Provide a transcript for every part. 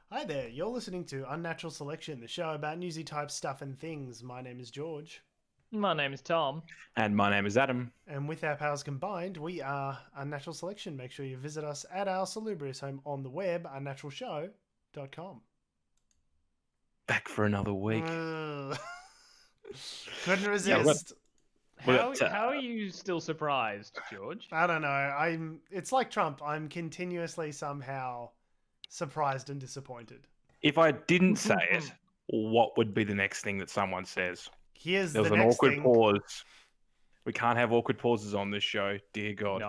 Hi there, you're listening to Unnatural Selection, the show about newsy type stuff and things. My name is George. My name is Tom. And my name is Adam. And with our powers combined, we are Unnatural Selection. Make sure you visit us at our salubrious home on the web, unnaturalshow.com. Back for another week. Couldn't resist. How are you still surprised, George? I don't know. It's like Trump. I'm continuously somehow surprised and disappointed. If I didn't say it, what would be the next thing that someone says? Here's there was the an next awkward thing. pause. We can't have awkward pauses on this show. Dear God.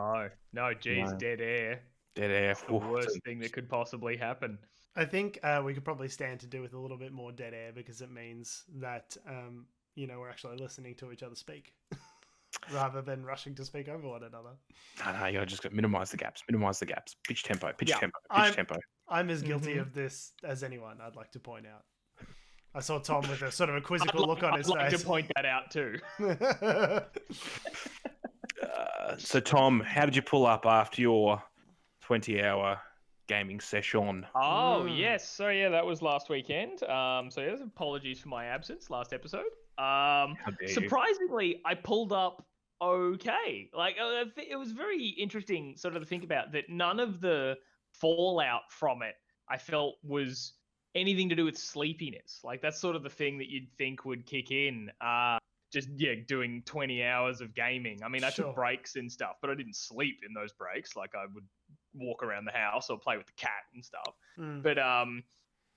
No, geez, No. dead air. Dead air. It's the worst thing that could possibly happen. I think we could probably stand to do with a little bit more dead air because it means that, we're actually listening to each other speak rather than rushing to speak over one another. No, you gotta just minimize the gaps. Pitch tempo. I'm as guilty of this as anyone, I'd like to point out. I saw Tom with a sort of a quizzical look on his face. I'd like to point that out too. So, Tom, how did you pull up after your 20-hour gaming session? Oh, yes. So, yeah, that was last weekend. Apologies for my absence last episode. Surprisingly, I pulled up okay. It was very interesting sort of to think about that none of the fallout from it I felt was anything to do with sleepiness. Like, that's sort of the thing that you'd think would kick in. Doing 20 hours of gaming. I mean, I took breaks and stuff, but I didn't sleep in those breaks. Like, I would walk around the house or play with the cat and stuff. But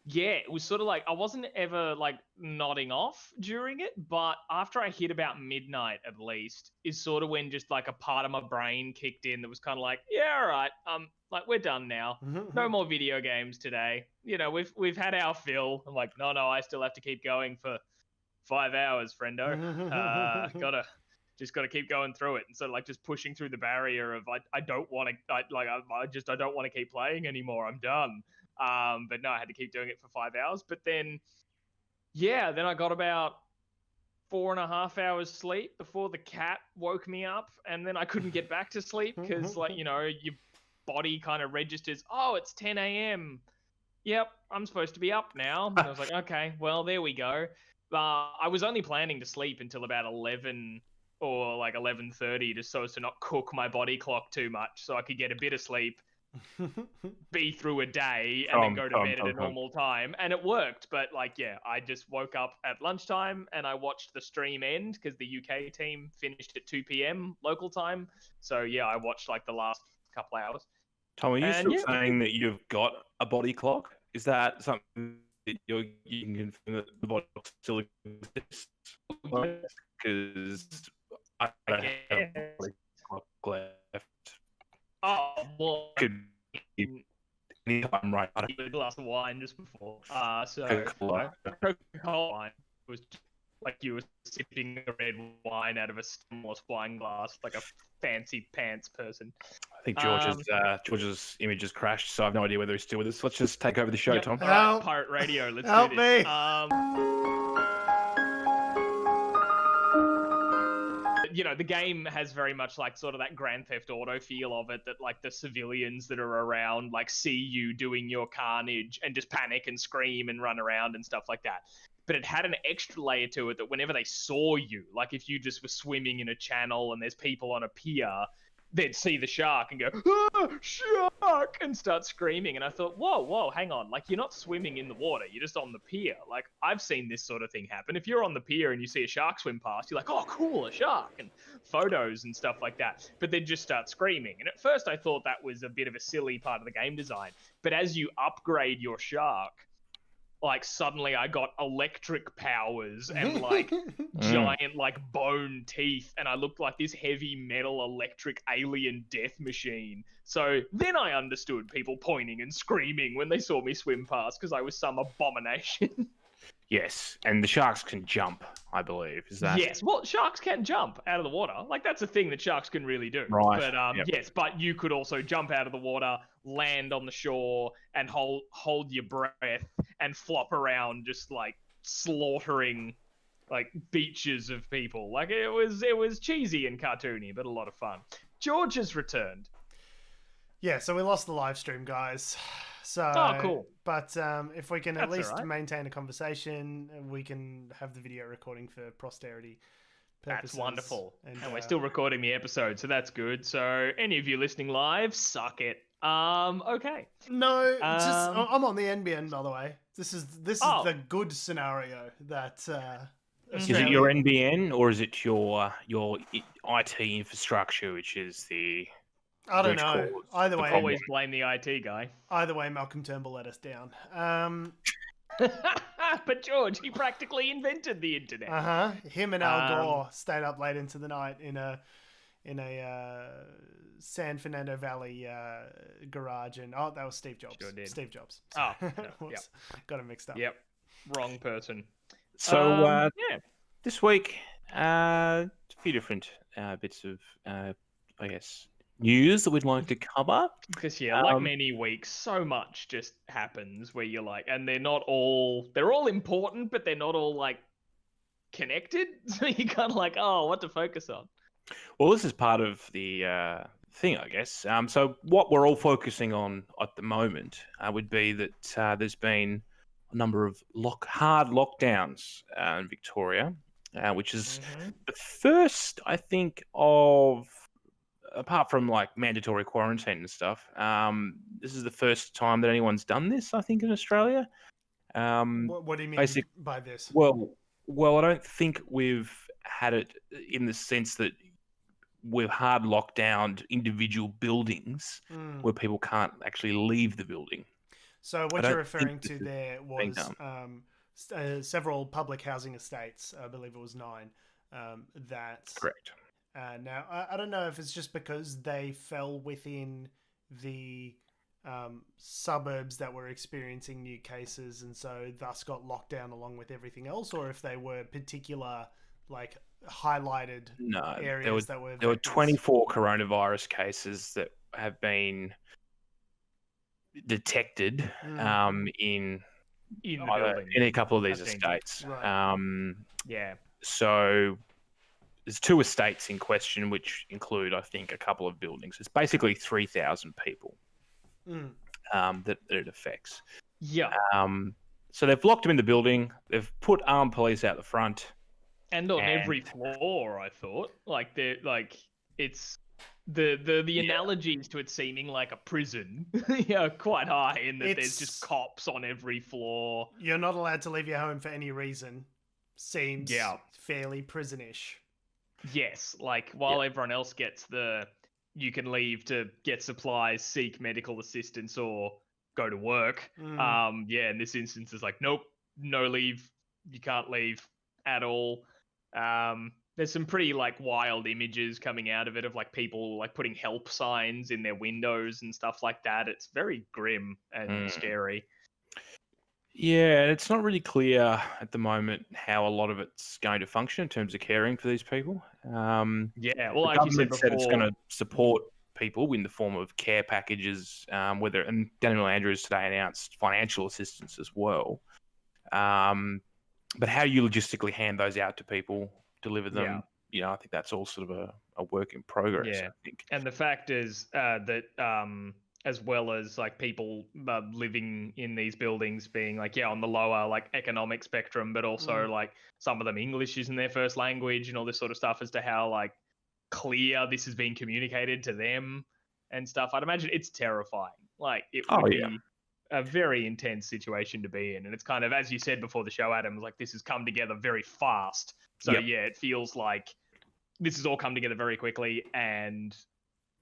it was sort of like I wasn't ever like nodding off during it, but after I hit about midnight at least is sort of when just like a part of my brain kicked in that was kind of like, yeah, all right, like we're done now. No more video games today. You know, we've had our fill. I'm like, no, I still have to keep going for 5 hours, friendo. Gotta keep going through it, and sort of like just pushing through the barrier of I don't want to don't want to keep playing anymore. I'm done. But no, I had to keep doing it for 5 hours. But then I got about 4.5 hours sleep before the cat woke me up, and then I couldn't get back to sleep because your body kind of registers, oh, it's 10 a.m. Yep, I'm supposed to be up now. And I was like, okay, well, there we go. I was only planning to sleep until about 11 or like 11:30 just so as to not cook my body clock too much so I could get a bit of sleep, be through a day, and then go to bed at a normal time. And it worked. But I just woke up at lunchtime and I watched the stream end because the UK team finished at 2 p.m. local time. So I watched like the last couple hours. Tom, are you still saying that you've got a body clock? Is that something that you can confirm that the body clock still exists? Because I don't have a body clock left. Oh, well, Could be anytime right now. a glass of wine just before. Coca-Cola wine was like you were sipping a red wine out of a stemless wine glass, like a fancy pants person. I think George's image has crashed, so I have no idea whether he's still with us. Let's just take over the show, Tom. Help. Pirate Radio, let's Help do this. The game has very much like sort of that Grand Theft Auto feel of it, that like the civilians that are around like see you doing your carnage and just panic and scream and run around and stuff like that. But it had an extra layer to it that whenever they saw you, like if you just were swimming in a channel and there's people on a pier, they'd see the shark and go, ah, shark, and start screaming. And I thought, whoa, hang on. Like, you're not swimming in the water. You're just on the pier. Like, I've seen this sort of thing happen. If you're on the pier and you see a shark swim past, you're like, oh, cool, a shark, and photos and stuff like that. But they'd just start screaming. And at first I thought that was a bit of a silly part of the game design. But as you upgrade your shark, like suddenly I got electric powers and like giant like bone teeth, and I looked like this heavy metal electric alien death machine. So then I understood people pointing and screaming when they saw me swim past because I was some abomination. Yes, and the sharks can jump, I believe. Is that? Yes, well, sharks can jump out of the water. Like, that's a thing that sharks can really do. Right. But yes, but you could also jump out of the water, land on the shore, and hold your breath and flop around, just like slaughtering like beaches of people. Like, it was cheesy and cartoony, but a lot of fun. George has returned. Yeah, so we lost the live stream, guys. So, cool. But if we can at That's least alright. maintain a conversation, we can have the video recording for posterity purposes. That's wonderful. And we're uh, still recording the episode, so that's good. So any of you listening live, suck it. Okay. No, just Um, I'm on the NBN, by the way. This is Oh. the good scenario that Is it Australia. your NBN or is it your IT infrastructure, which is the I don't root know. cause Either of the way, problem? Always blame the IT guy. Either way, Malcolm Turnbull let us down. But George, he practically invented the internet. Him and Al Gore stayed up late into the night in a San Fernando Valley garage, and that was Steve Jobs. Sure did. Steve Jobs. Oh, Whoops. Got it mixed up. Yep. Wrong person. So Yeah. this week, a few different bits of, I guess, news that we'd like to cover. Because like many weeks, so much just happens where you're like, and they're all important, but they're not all like connected. So you're kind of like, oh, what to focus on? Well, this is part of the thing, I guess. So what we're all focusing on at the moment would be that there's been a number of hard lockdowns in Victoria, which is the first, I think, of, apart from like mandatory quarantine and stuff, this is the first time that anyone's done this, I think, in Australia. What do you mean by this? Well, I don't think we've had it in the sense that we've hard locked down individual buildings where people can't actually leave the building. So what you're referring to there was several public housing estates, I believe it was 9, that... Correct. Now, I don't know if it's just because they fell within the suburbs that were experiencing new cases and so thus got locked down along with everything else, or if they were particular, like, highlighted areas that were... There were 24 coronavirus cases that have been detected in a couple of these estates. Right. Yeah. So there's 2 estates in question, which include, I think, a couple of buildings. It's basically 3,000 people that it affects. Yeah. So they've locked them in the building. They've put armed police out the front. And on every floor, I thought. It's the analogies to it seeming like a prison are quite high in that there's just cops on every floor. You're not allowed to leave your home for any reason. Seems fairly prison-ish. Yes, like while everyone else gets you can leave to get supplies, seek medical assistance, or go to work. In this instance, it's like, nope, no leave. You can't leave at all. There's some pretty like wild images coming out of it of like people like putting help signs in their windows and stuff like that. It's very grim and scary. Yeah, it's not really clear at the moment how a lot of it's going to function in terms of caring for these people. Well, the like you said before, it's going to support people in the form of care packages, and Daniel Andrews today announced financial assistance as well. But how you logistically hand those out to people, deliver them, I think that's all sort of a work in progress. Yeah. I think. And the fact is that as well as like people living in these buildings being like, on the lower like economic spectrum, but also like some of them English isn't their first language and all this sort of stuff as to how like clear this has been communicated to them and stuff. I'd imagine it's terrifying. Like it would be a very intense situation to be in. And it's kind of, as you said before the show, Adam, like this has come together very fast. So it feels like this has all come together very quickly, and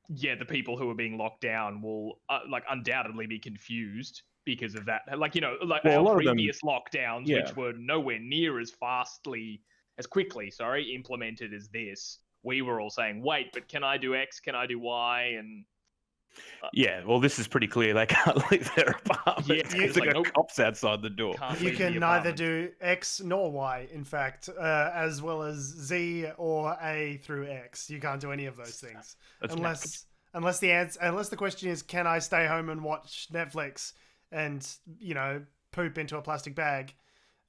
the people who are being locked down will like undoubtedly be confused because of that. Like, our previous lockdowns, which were nowhere near as quickly implemented as this. We were all saying, wait, but can I do X? Can I do Y? And well, this is pretty clear. They can't leave their apartment. There's like cops outside the door. You can neither do X nor Y, in fact, as well as Z or A through X. You can't do any of those things unless the question is, can I stay home and watch Netflix and poop into a plastic bag?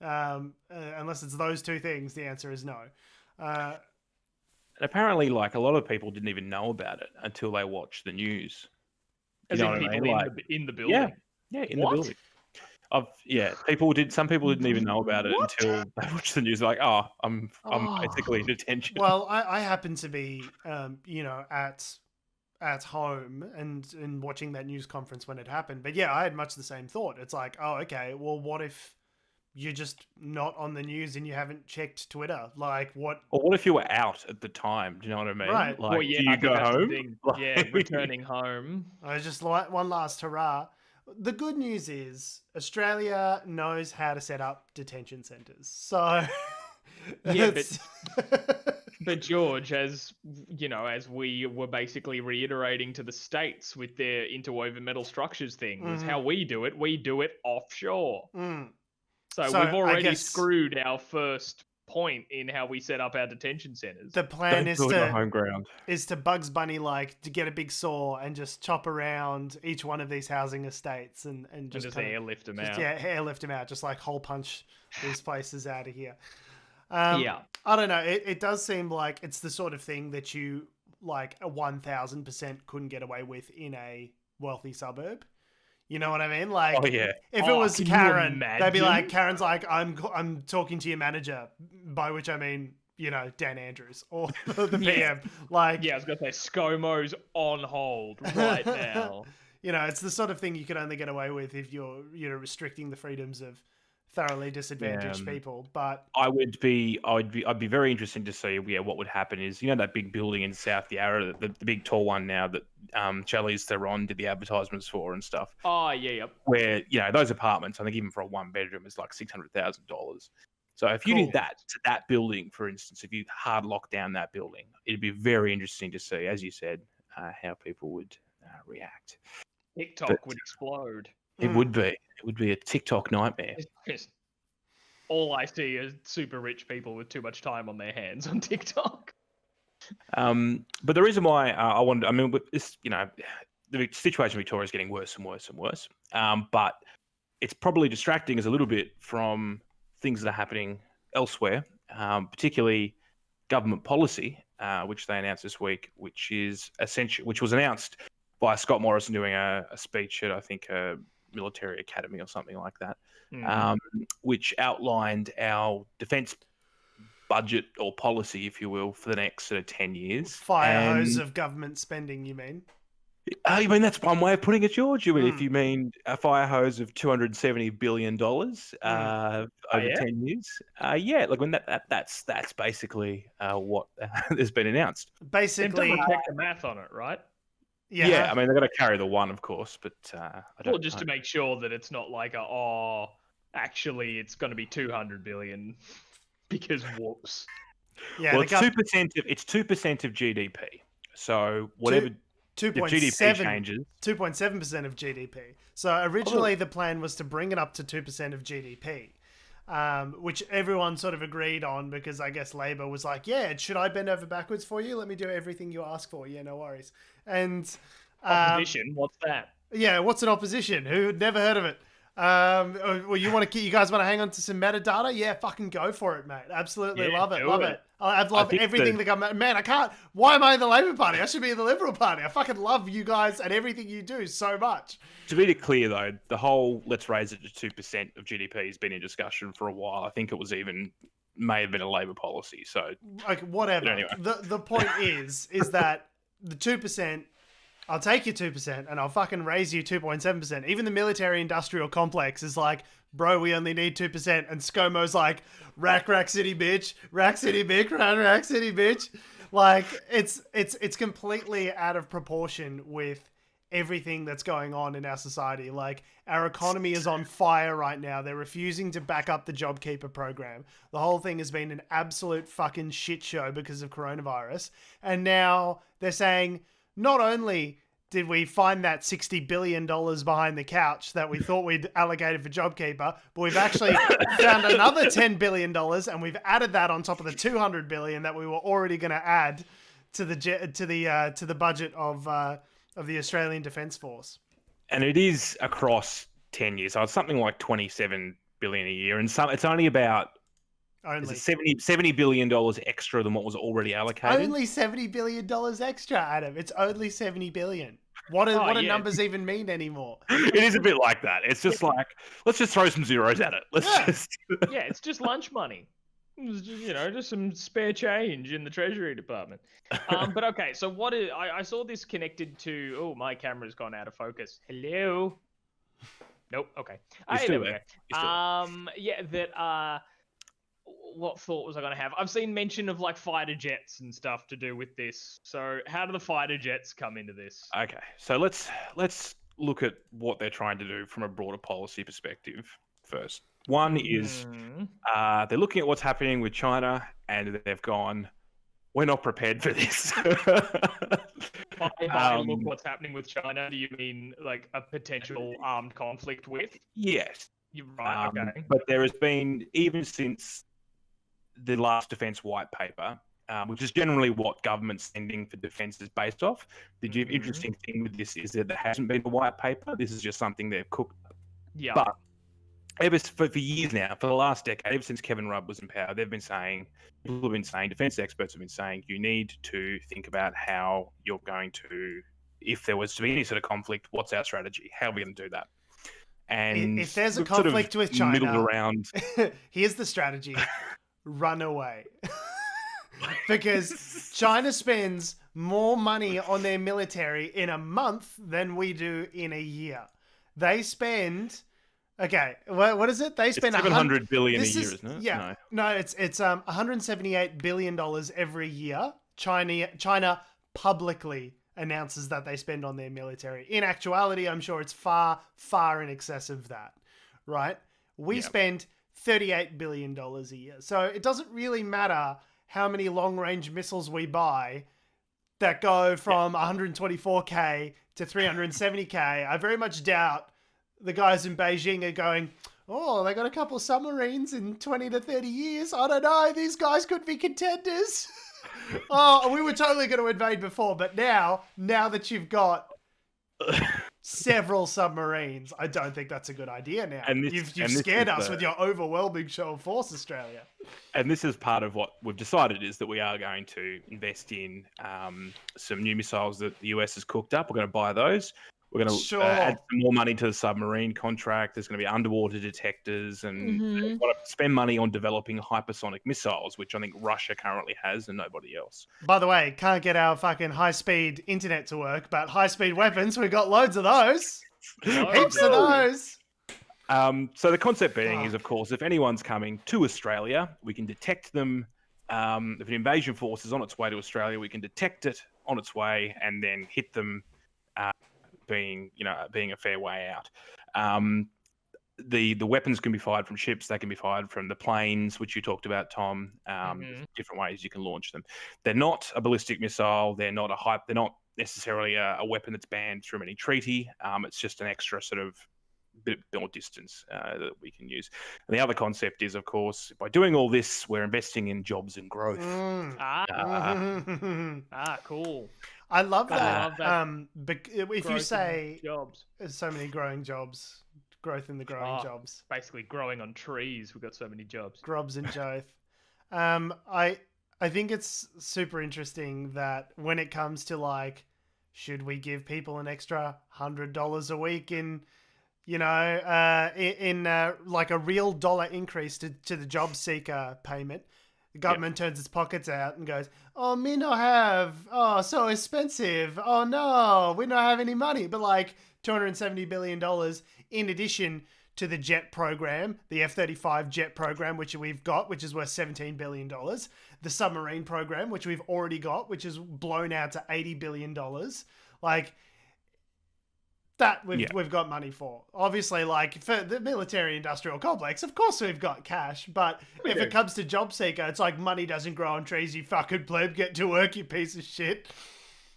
Unless it's those 2 things, the answer is no. And apparently, like, a lot of people didn't even know about it until they watched the news. As in people in the building? Yeah, in the building. Some people didn't even know about it until they watched the news. Like, I'm basically in detention. Well, I happen to be, at home and watching that news conference when it happened. But yeah, I had much the same thought. It's like, oh, okay, well, what if you're just not on the news and you haven't checked Twitter? Like, what? Or what if you were out at the time? Do you know what I mean? Right. Like, well, yeah, do you go home? Yeah, returning home. I just like one last hurrah. The good news is Australia knows how to set up detention centres. So yeah, but George, as you know, as we were basically reiterating to the States with their interwoven metal structures thing, was how we do it offshore. So we've already screwed our first point in how we set up our detention centers. The plan is home ground. To Bugs Bunny to get a big saw and just chop around each one of these housing estates and just airlift them out. Yeah, airlift them out, just like hole punch these places out of here. I don't know. It does seem like it's the sort of thing that you like a 1000% couldn't get away with in a wealthy suburb. You know what I mean? Like, if it was Karen, they'd be like, Karen's like, I'm talking to your manager, by which I mean, Dan Andrews or the PM. Like, yeah, I was gonna say ScoMo's on hold right now. It's the sort of thing you could only get away with if you're, restricting the freedoms of thoroughly disadvantaged people. But I'd be very interested to see what would happen is, that big building in South Yarra, the big tall one now that Charlize Theron did the advertisements for and stuff. Oh yeah, yep. Where those apartments, I think even for a 1-bedroom is like $600,000. So if you did that to that building, for instance, if you hard locked down that building, it'd be very interesting to see, as you said, how people would react. TikTok would explode. It would be. It would be a TikTok nightmare. All I see is super rich people with too much time on their hands on TikTok. But the reason why this, the situation in Victoria is getting worse and worse and worse. But it's probably distracting us a little bit from things that are happening elsewhere, particularly government policy, which they announced this week, which was announced by Scott Morrison doing a speech at, I think, a military academy or something like that, which outlined our defence budget or policy, if you will, for the next sort of 10 years. Firehose of government spending, you mean? You mean that's one way of putting it, George? If you mean a fire hose of $270 billion over 10 years? When that's basically what has been announced. Basically, check the math on it, right? Yeah, I mean, they've got to carry the one, of course, but I don't know. Just to make sure that it's not like actually it's going to be 200 billion because whoops. Yeah, well, it's 2%. It's 2% of GDP. So whatever 2.7 changes, 2.7% of GDP. So originally the plan was to bring it up to 2% of GDP. Which everyone sort of agreed on because I guess Labor was like, yeah, should I bend over backwards for you? Let me do everything you ask for. Yeah, no worries. And opposition, what's that? Yeah, what's an opposition? Who never heard of it? Well, you guys want to hang on to some metadata? Yeah, fucking go for it, mate. Absolutely love it. I love everything the government. Man, I can't. Why am I in the Labor Party? I should be in the Liberal Party. I fucking love you guys and everything you do so much. To be clear, though, the whole let's raise it to 2% of GDP has been in discussion for a while. I think it was may have been a Labor policy. So, okay, whatever. Anyway. The point is that the 2%. I'll take your 2% and I'll fucking raise you 2.7%. Even the military industrial complex is like, bro, we only need 2%. And ScoMo's like, rack city, bitch. Rack city, bitch. Rack city, bitch. Like, it's completely out of proportion with everything that's going on in our society. Like, our economy is on fire right now. They're refusing to back up the JobKeeper program. The whole thing has been an absolute fucking shit show because of coronavirus. And now they're saying, not only did we find that $60 billion behind the couch that we thought we'd allocated for JobKeeper, but we've actually found another $10 billion and we've added that on top of the $200 billion that we were already going to add to the budget of the Australian Defence Force. And it is across 10 years. So it's something like $27 billion a year. And it's only about $70 billion extra than what was already allocated. Only $70 billion extra, Adam. It's only $70 billion. What do numbers even mean anymore? It is a bit like that. It's just like, let's just throw some zeros at it. Yeah, it's just lunch money. It's just, just some spare change in the Treasury Department. But okay, so I saw this connected to? Oh, my camera's gone out of focus. Hello. Nope. Okay. There we go. What thought was I going to have? I've seen mention of like fighter jets and stuff to do with this. So how do the fighter jets come into this? Okay, so let's look at what they're trying to do from a broader policy perspective first. One is they're looking at what's happening with China, and they've gone, we're not prepared for this. By look what's happening with China, do you mean like a potential armed conflict with? Yes. You're right, okay. But there has been, even since the last defence white paper, which is generally what government spending for defence is based off. The interesting thing with this is that there hasn't been a white paper. This is just something they've cooked up. Yeah. But for years now, for the last decade, ever since Kevin Rudd was in power, defence experts have been saying, you need to think about how you're going to, if there was to be any sort of conflict, what's our strategy? How are we going to do that? And if there's a conflict with China, middled around. Here's the strategy. Run away. Because China spends more money on their military in a month than we do in a year. They spend... Okay, what is it? They spend $700 billion a year, isn't it? Yeah, no, it's $178 billion every year. China publicly announces that they spend on their military. In actuality, I'm sure it's far, far in excess of that, right? We spend $38 billion a year. So it doesn't really matter how many long-range missiles we buy that go from 124K to 370K. I very much doubt the guys in Beijing are going, oh, they got a couple of submarines in 20 to 30 years. I don't know. These guys could be contenders. Oh, we were totally going to invade before, but now that you've got several submarines, I don't think that's a good idea now. And you've scared us with your overwhelming show of force, Australia. And this is part of what we've decided, is that we are going to invest in some new missiles that the US has cooked up. We're going to buy those. We're going to add some more money to the submarine contract. There's going to be underwater detectors, and we want to spend money on developing hypersonic missiles, which I think Russia currently has and nobody else. By the way, can't get our fucking high-speed internet to work, but high-speed weapons, we've got loads of those. Heaps of those. So the concept being is, of course, if anyone's coming to Australia, we can detect them. If an invasion force is on its way to Australia, we can detect it on its way and then hit them. Being a fair way out. The weapons can be fired from ships. They can be fired from the planes, which you talked about, Tom. Different ways you can launch them. They're not a ballistic missile. They're not They're not necessarily a weapon that's banned through any treaty. It's just an extra sort of bit more distance that we can use. And the other concept is, of course, by doing all this, we're investing in jobs and growth. Cool. I love that. I love that. If you say jobs, there's so many growing jobs, growth in the growing jobs. Basically, growing on trees. We've got so many jobs. Grobs and Joth. I think it's super interesting that when it comes to like, should we give people an extra $100 a week in like a real dollar increase to the job seeker payment? The government turns its pockets out and goes, oh, me not have. Oh, so expensive. Oh, no, we don't have any money. But like $270 billion in addition to the jet program, the F-35 jet program, which we've got, which is worth $17 billion. The submarine program, which we've already got, which is blown out to $80 billion. Like... that we've got money for. Obviously, like for the military industrial complex, of course we've got cash, but if it comes to job seeker, it's like money doesn't grow on trees, you fucking pleb, get to work, you piece of shit.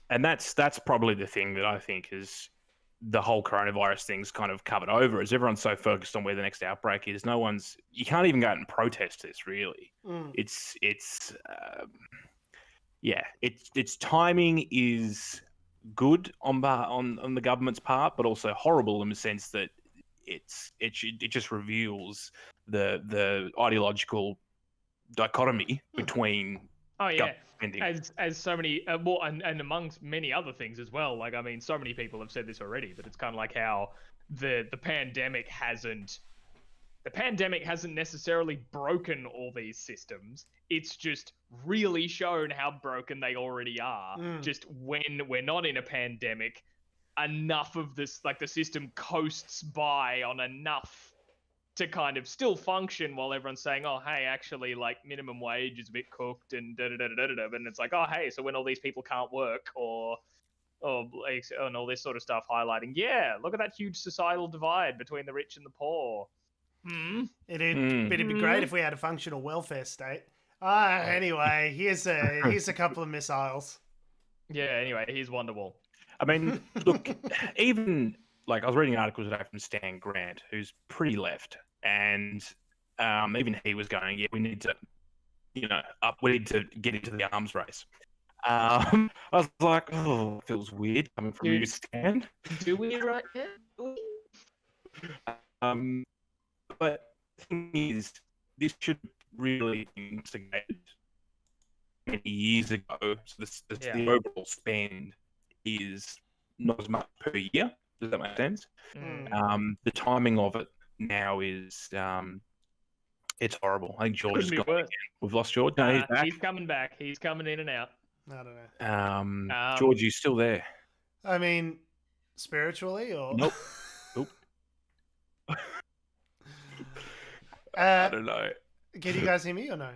And that's probably the thing that I think is the whole coronavirus thing's kind of covered over, is everyone's so focused on where the next outbreak is. You can't even go out and protest this, really. Its timing is good on the government's part, but also horrible in the sense that it just reveals the ideological dichotomy between Oh yeah, spending. as so many and amongst many other things as well. Like I mean, so many people have said this already, but it's kind of like how the pandemic hasn't necessarily broken all these systems. It's just really shown how broken they already are. Just when we're not in a pandemic, enough of this, like the system coasts by on enough to kind of still function while everyone's saying, oh, hey, actually, like minimum wage is a bit cooked and da-da-da-da-da-da. And it's like, oh, hey, so when all these people can't work or and all this sort of stuff highlighting, yeah, look at that huge societal divide between the rich and the poor. It'd be great if we had a functional welfare state. Anyway, here's a couple of missiles. Yeah, anyway, here's Wonderwall. I mean, look, even like I was reading articles today from Stan Grant, who's pretty left, and even he was going, yeah, we need to, we need to get into the arms race. I was like, oh, it feels weird coming from you, Stan. Do we right now? But the thing is, this should really be instigated many years ago. So the overall spend is not as much per year. Does that make sense? The timing of it now is it's horrible. I think George has gone again. We've lost George. No, he's back. He's coming back. He's coming in and out. I don't know. George, you still there? I mean, spiritually or nope. I don't know. Can you guys hear me or no?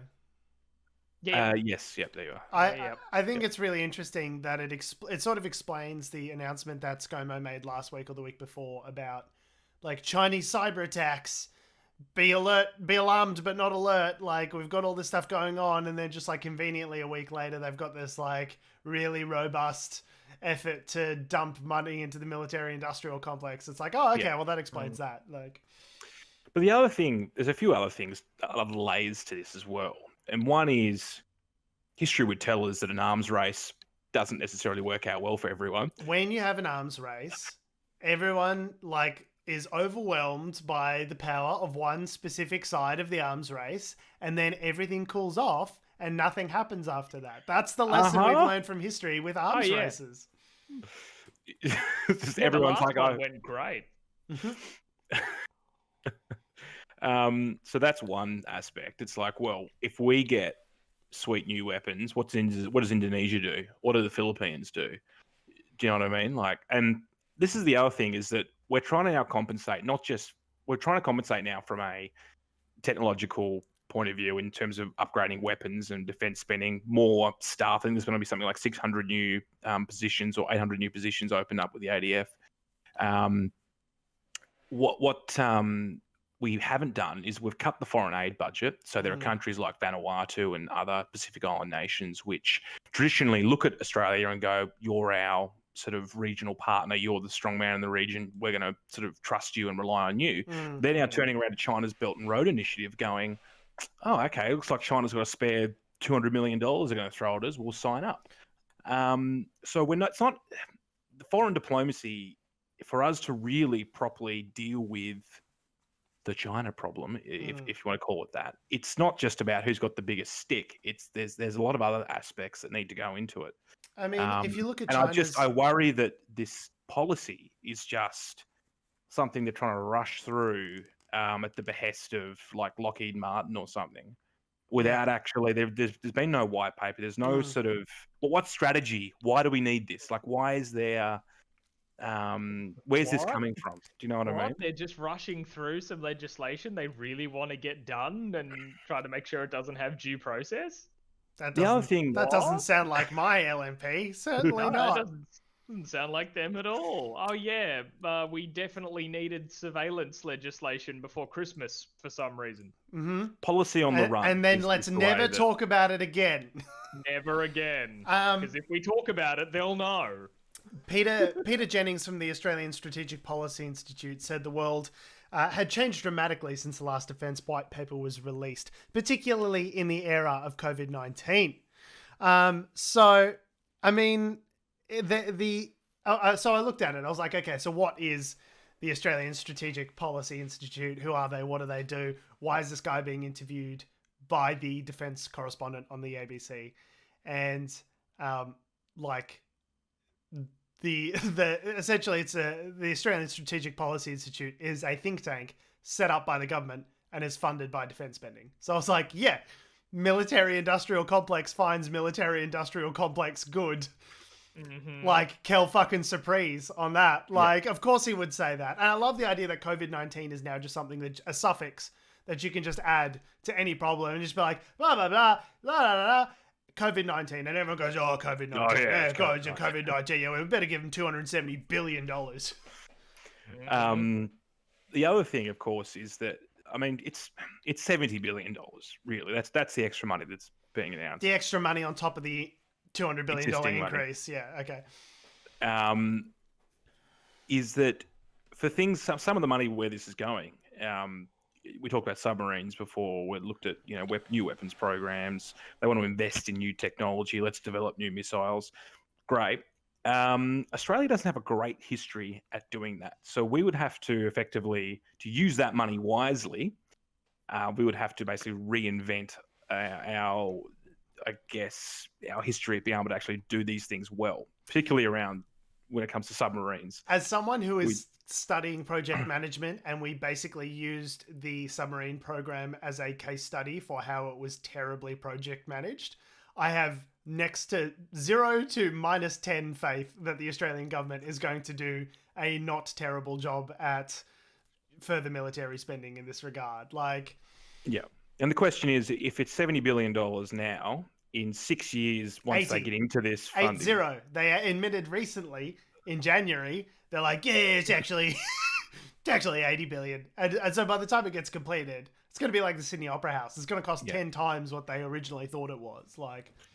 Yeah. Yes. Yep. There you are. I think it's really interesting that it sort of explains the announcement that ScoMo made last week or the week before about like Chinese cyber attacks. Be alert, be alarmed, but not alert. Like we've got all this stuff going on, and then just like conveniently a week later, they've got this like really robust effort to dump money into the military-industrial complex. It's like, oh, okay, well that explains that. Like, but the other thing, there's a few other things, other layers to this as well. And one is history would tell us that an arms race doesn't necessarily work out well for everyone. When you have an arms race, everyone is overwhelmed by the power of one specific side of the arms race, and then everything cools off and nothing happens after that. That's the lesson we've learned from history with arms races. Everyone's like, oh, went great. So that's one aspect. It's like, well, if we get sweet new weapons, what does Indonesia do? What do the Philippines do? Do you know what I mean? Like, and this is the other thing is that we're trying to now compensate, we're trying to compensate now from a technological point of view in terms of upgrading weapons and defense spending, more staff. I think there's going to be something like 600 new positions or 800 new positions open up with the ADF. What we haven't done is we've cut the foreign aid budget. So there are countries like Vanuatu and other Pacific Island nations which traditionally look at Australia and go, you're our sort of regional partner, you're the strong man in the region, we're going to sort of trust you and rely on you. They're now turning around to China's Belt and Road Initiative going, oh, okay, it looks like China's got a spare $200 million they're going to throw at us, we'll sign up. So it's not the foreign diplomacy, for us to really properly deal with the China problem, if you want to call it that, it's not just about who's got the biggest stick. There's a lot of other aspects that need to go into it. I mean, if you look at China's... I worry that this policy is just something they're trying to rush through at the behest of like Lockheed Martin or something, without actually there's been no white paper. There's no sort of what strategy? Why do we need this? Like, why is there? Where's this coming from? Do you know what I mean? They're just rushing through some legislation they really want to get done and try to make sure it doesn't have due process. The other thing that doesn't sound like my LMP. Certainly not. That doesn't sound like them at all. Oh yeah, we definitely needed surveillance legislation before Christmas for some reason. Policy on the run, and then let's never talk about it again. Never again. Because if we talk about it, they'll know. Peter Jennings from the Australian Strategic Policy Institute said the world had changed dramatically since the last defence white paper was released, particularly in the era of COVID-19. So, I mean, so I looked at it. I was like, okay, so what is the Australian Strategic Policy Institute? Who are they? What do they do? Why is this guy being interviewed by the defence correspondent on the ABC? and like the essentially it's the Australian Strategic Policy Institute is a think tank set up by the government and is funded by defense spending. So I was like, yeah, military industrial complex finds military industrial complex good. Like Kel fucking surprise on that. Like, of course he would say that. And I love the idea that COVID-19 is now just something that a suffix that you can just add to any problem and just be like, blah, blah, blah, blah, blah, blah, COVID-19. And everyone goes, oh, COVID-19. Oh, yeah, COVID-19. Yeah, we better give him $270 billion. The other thing, of course, is that, I mean, it's $70 billion, really. That's the extra money that's being announced. The extra money on top of the $200 billion increase. Money. Yeah, okay. Is that for things, some of the money where this is going, we talked about submarines before. We looked at, new weapons programs. They want to invest in new technology. Let's develop new missiles. Great. Australia doesn't have a great history at doing that. So we would have to effectively, to use that money wisely, we would have to basically reinvent our history of being able to actually do these things well, particularly around when it comes to submarines. As someone who is studying project management, and we basically used the submarine program as a case study for how it was terribly project managed, I have next to 0 to -10 faith that the Australian government is going to do a not terrible job at further military spending in this regard. Like, yeah. And the question is, if it's $70 billion now, in 6 years, once 80. they get into this funding... 80. They admitted recently in January, they're like, yeah, it's actually it's actually 80 billion. And so by the time it gets completed, it's going to be like the Sydney Opera House. It's going to cost 10 times what they originally thought it was.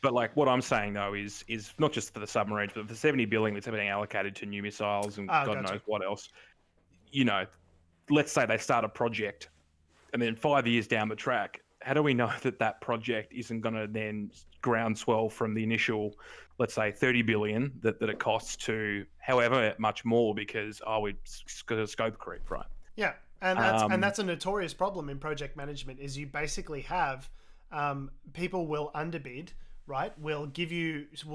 But what I'm saying, though, is not just for the submarines, but for the 70 billion that's being allocated to new missiles and God knows what else. Let's say they start a project, and then 5 years down the track, how do we know that project isn't going to then groundswell from the initial, let's say, 30 billion that it costs to however much more because we got a scope creep, right? Yeah, and that's a notorious problem in project management. Is you basically have people will underbid, right? Will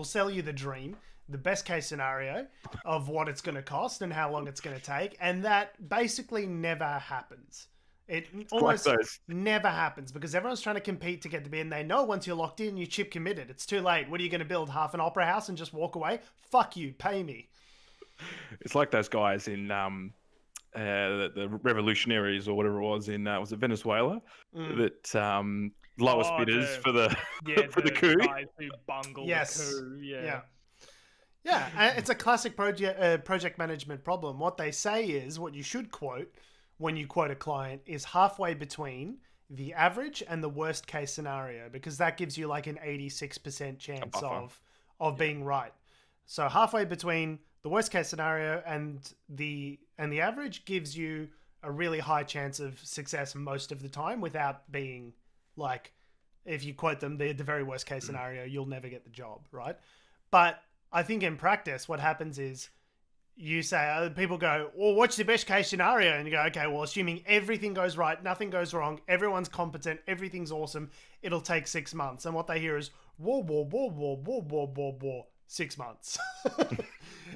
sell you the dream, the best case scenario of what it's going to cost and how long it's going to take, and that basically never happens. It almost never happens because everyone's trying to compete to get the bid, and they know once you're locked in, you're chip committed. It's too late. What are you going to build? Half an opera house and just walk away? Fuck you. Pay me. It's like those guys in the revolutionaries or whatever it was in was it Venezuela that lowest bidders for the for the coup. Guys who bungled the coup. Yeah. It's a classic project management problem. What they say is, what you should quote when you quote a client is halfway between the average and the worst case scenario, because that gives you like an 86% chance of being right. So halfway between the worst case scenario and the average gives you a really high chance of success most of the time, without being like, if you quote them the very worst case scenario, you'll never get the job, right? But I think in practice what happens is, you say, people go, well, what's the best case scenario? And you go, okay, well, assuming everything goes right, nothing goes wrong, everyone's competent, everything's awesome, it'll take 6 months. And what they hear is, war, 6 months.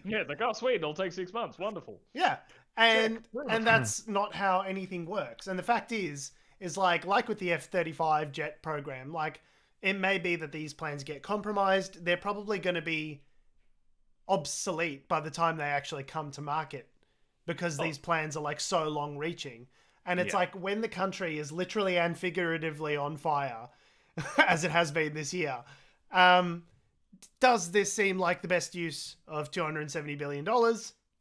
Yeah, like, oh, sweet, it'll take 6 months. Wonderful. Yeah. And that's not how anything works. And the fact is like with the F-35 jet program, like, it may be that these plans get compromised. They're probably going to be obsolete by the time they actually come to market, because these plans are like so long reaching. And it's like, when the country is literally and figuratively on fire, as it has been this year, does this seem like the best use of $270 billion?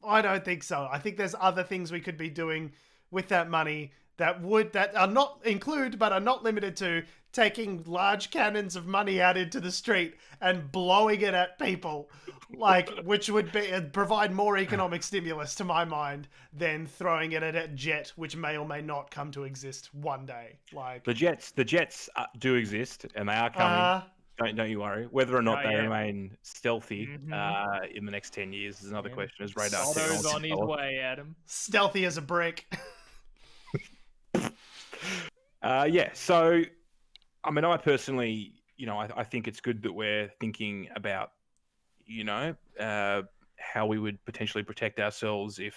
I don't think so. I think there's other things we could be doing with that money that are not include, but are not limited to, taking large cannons of money out into the street and blowing it at people, like, which would provide more economic stimulus to my mind than throwing it at a jet, which may or may not come to exist one day. Like, the jets do exist, and they are coming. Don't you worry. Whether or not they remain stealthy in the next 10 years is another question. As radar Otto's on his way, Adam. Stealthy as a brick. So, I mean, I personally, I think it's good that we're thinking about, how we would potentially protect ourselves if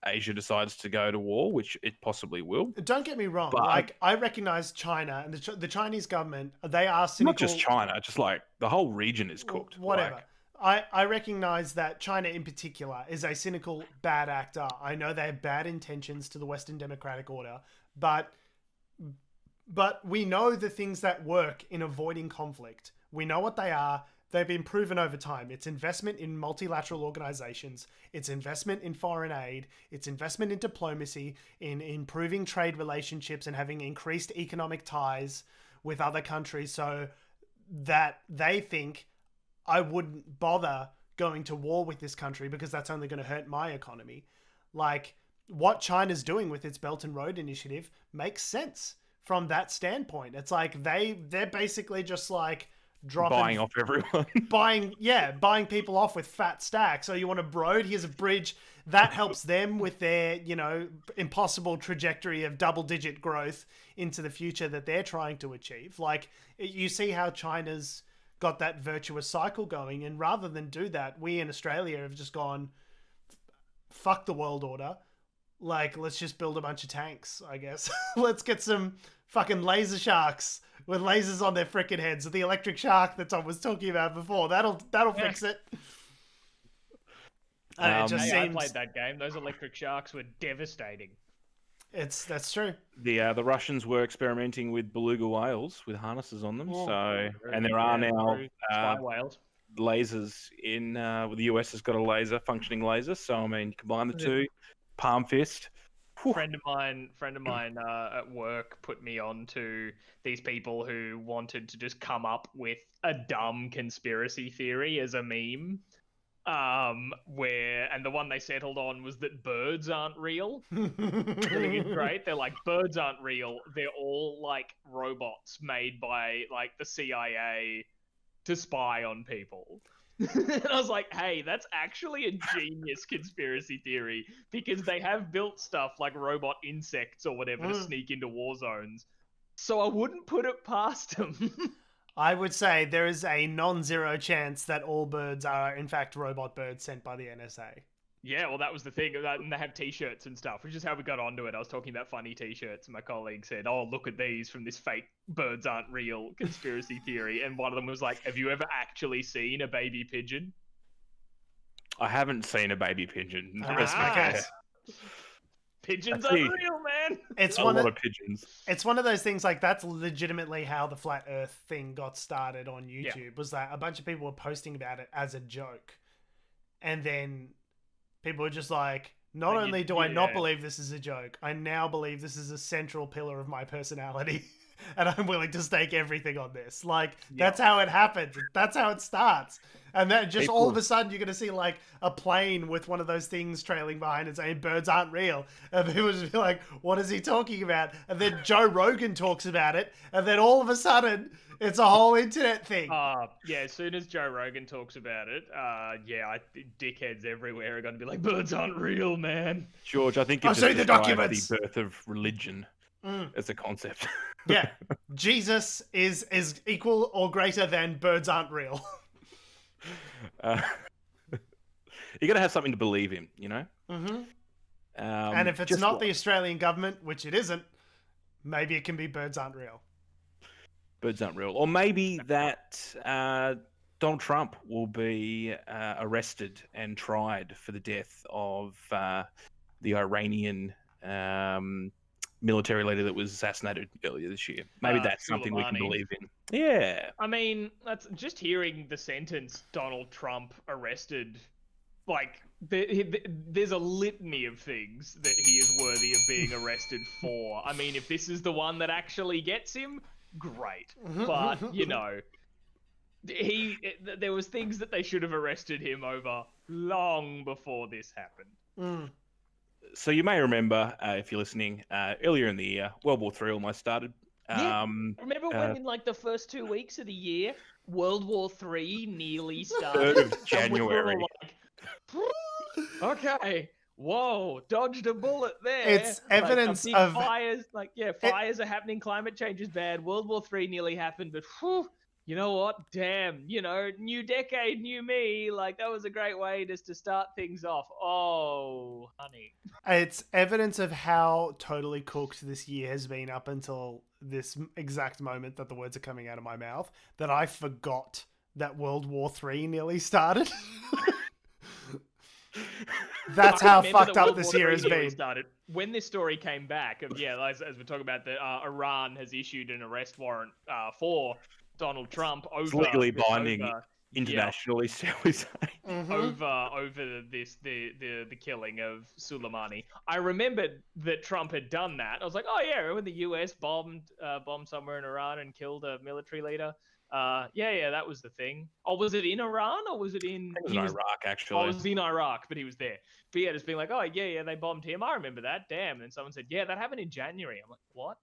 Asia decides to go to war, which it possibly will. Don't get me wrong. But I recognize China and the Chinese government. They are cynical. not just China, just like the whole region is cooked. Whatever. I recognize that China in particular is a cynical, bad actor. I know they have bad intentions to the Western democratic order, but we know the things that work in avoiding conflict. We know what they are. They've been proven over time. It's investment in multilateral organizations. It's investment in foreign aid. It's investment in diplomacy, in improving trade relationships and having increased economic ties with other countries so that they think I wouldn't bother going to war with this country because that's only going to hurt my economy. Like, what China's doing with its Belt and Road Initiative makes sense from that standpoint. It's like they're basically just like buying off everyone. buying people off with fat stacks. So you want a road? Here's a bridge. That helps them with their, impossible trajectory of double-digit growth into the future that they're trying to achieve. Like, you see how China's got that virtuous cycle going, and rather than do that, we in Australia have just gone, fuck the world order. Like, let's just build a bunch of tanks, I guess. Let's get some fucking laser sharks with lasers on their frickin' heads, or the electric shark that Tom was talking about before. That'll fix it. And it just seems... I played that game. Those electric sharks were devastating. That's true. The Russians were experimenting with beluga whales with harnesses on them. And there are now whales. Lasers in the US has got a functioning laser. So I mean, combine the two, palm fist. Friend of mine at work put me on to these people who wanted to just come up with a dumb conspiracy theory as a meme. And the one they settled on was that birds aren't real. I think it's great. They're like, birds aren't real. They're all like robots made by like the CIA to spy on people. And I was like, hey, that's actually a genius conspiracy theory, because they have built stuff like robot insects or whatever to sneak into war zones. So I wouldn't put it past them. I would say there is a non-zero chance that all birds are, in fact, robot birds sent by the NSA. Yeah, well, that was the thing. And they have T-shirts and stuff, which is how we got onto it. I was talking about funny T-shirts, and my colleague said, oh, look at these from this fake birds aren't real conspiracy theory. And one of them was like, have you ever actually seen a baby pigeon? I haven't seen a baby pigeon. That's my case. Pigeons are real, man. It's a lot of pigeons. It's one of those things, like, that's legitimately how the flat earth thing got started on YouTube, was that a bunch of people were posting about it as a joke. And then people were just like, not only do I not believe this is a joke, I now believe this is a central pillar of my personality. And I'm willing to stake everything on this. Like, that's how it happens. That's how it starts. And then just all of a sudden, you're going to see, like, a plane with one of those things trailing behind it saying, birds aren't real. And people just be like, what is he talking about? And then Joe Rogan talks about it. And then all of a sudden, it's a whole internet thing. As soon as Joe Rogan talks about it, dickheads everywhere are going to be like, birds aren't real, man. George, I think I've seen the documents. The birth of religion as a concept. Yeah. Jesus is equal or greater than birds aren't real. You got to have something to believe in, you know? Mm-hmm. And if it's not the Australian government, which it isn't, maybe it can be birds aren't real. Birds aren't real. Or maybe that Donald Trump will be arrested and tried for the death of the Iranian military leader that was assassinated earlier this year. Maybe that's something we can believe in. Yeah. I mean, that's just hearing the sentence Donald Trump arrested. Like, there's a litany of things that he is worthy of being arrested for. I mean, if this is the one that actually gets him, great. But, you know, there was things that they should have arrested him over long before this happened. So you may remember, if you're listening, earlier in the year, World War III almost started. Remember when in like the first 2 weeks of the year, World War III nearly started? 3rd of January. We okay, whoa, dodged a bullet there. It's evidence of fires. Fires are happening. Climate change is bad. World War III nearly happened, but You know what? Damn, new decade, new me. Like, that was a great way just to start things off. Oh, honey. It's evidence of how totally cooked this year has been up until this exact moment that the words are coming out of my mouth, that I forgot that World War III nearly started. That's how fucked up this year has been. Started. When this story came back, as we're talking about, that Iran has issued an arrest warrant for Donald Trump over... It's legally binding internationally, shall we say. Over the killing of Soleimani. I remembered that Trump had done that. I was like, oh yeah, when the US bombed somewhere in Iran and killed a military leader. That was the thing. Oh, was it in Iran or was it in... It was in Iraq, actually. Oh, it was in Iraq, but he was there. But yeah, just being like, oh yeah, they bombed him. I remember that. Damn. And someone said, yeah, that happened in January. I'm like, what?